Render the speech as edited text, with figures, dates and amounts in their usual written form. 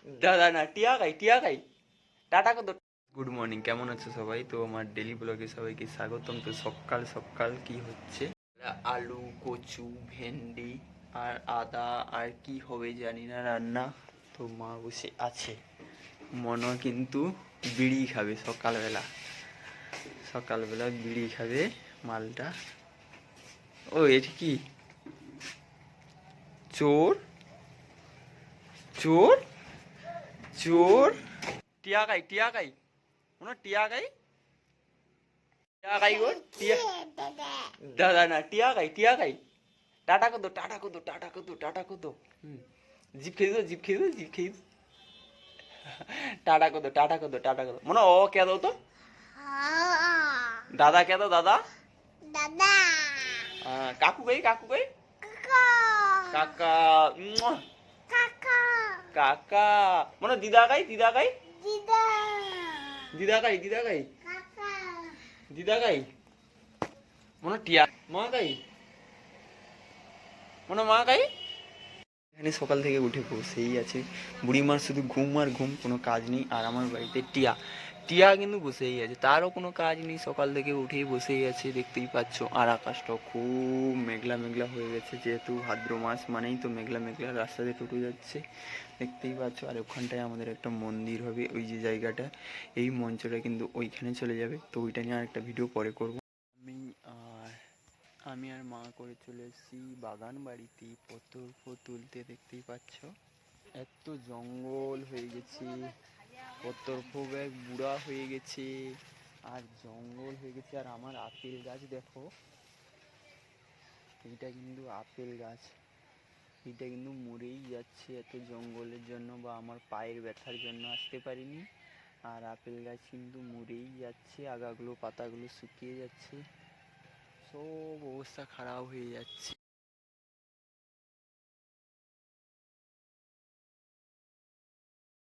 দাদা না, টিয়া খাই, টিয়া খাই। টাটা কত। গুড মর্নিং, কেমন আছো সবাই? তো আমার ডেলি ব্লগে সবাইকে স্বাগতম। তো সকাল সকাল কি হচ্ছে, আলু, কচু, ভেন্ডি আর আদা আর কি হবে জানি না রান্না। তো মা বসে আছে, মনে কিন্তু বিড়ি খাবে সকালবেলা। সকালবেলা বিড়ি খাবে মালটা। ও এটা কি? চোর, চোর, চোর। টিয়া খাই, টিয়া খাই, মনে টিয়া খাই, টিয়া খাই গো, টিয়া। দাদা না, টিয়া খাই, টিয়া খাই। টাটা কত, টাটা কত, টাটা কত, টাটা কত। জিপ খেয়ে দো, জিপ খেয়ে দো, জিপ খেয়ে দো। টাটা কত, টাটা কত, টাটা কত, মনে ও কে দাও তো। দাদা কে দাও, দাদা। দাদা কাকু গাই, কাকু গাই। কাকা, কাকা কাকা। মনে দিদা গাই, দিদা গাই, দিদা দিদা গাই, দিদা গাই, কাকা দিদা গাই। মনে টিয়া মা গাই, মনে মা গাই। এখানে সকাল থেকে উঠে বসেই আছে বুড়িমার, শুধু ঘুম আর ঘুম, কোনো কাজ নেই। আর আমার বাড়িতে টিয়া, টিয়া কিন্তু বসেই আছে, তারও কোনো কাজ নেই, সকাল থেকে উঠেই বসেই আছে, দেখতেই পাচ্ছ। আর আকাশটাও খুব মেঘলা মেঘলা হয়ে গেছে, যেহেতু ভাদ্র মাস মানেই তো মেঘলা মেঘলা, রাস্তাতে টোটো যাচ্ছে দেখতেই পাচ্ছ। আর ওখানটায় আমাদের একটা মন্দির হবে, ওই যে জায়গাটা, এই মঞ্চটা কিন্তু ওইখানে চলে যাবে। তো ওইটা নিয়ে আর একটা ভিডিও পরে করবো। আমি আর আমি আর মা করে চলে এসেছি বাগান বাড়িতে পতর্ক তুলতে, দেখতেই পাচ্ছ। এত জঙ্গল হয়ে গেছে, পতর্ক ব্যাগ বুড়া হয়ে গেছে, আর জঙ্গল হয়ে গেছে। আর আমার আপেল গাছ দেখো, এইটা কিন্তু আপেল গাছ, এইটা কিন্তু মরেই যাচ্ছে এত জঙ্গলের জন্য, বা আমার পায়ের ব্যথার জন্য আসতে পারিনি। আর আপেল গাছ কিন্তু মরেই যাচ্ছে, আগাগুলো পাতাগুলো শুকিয়ে যাচ্ছে, সব অবস্থা খারাপ হয়ে যাচ্ছে।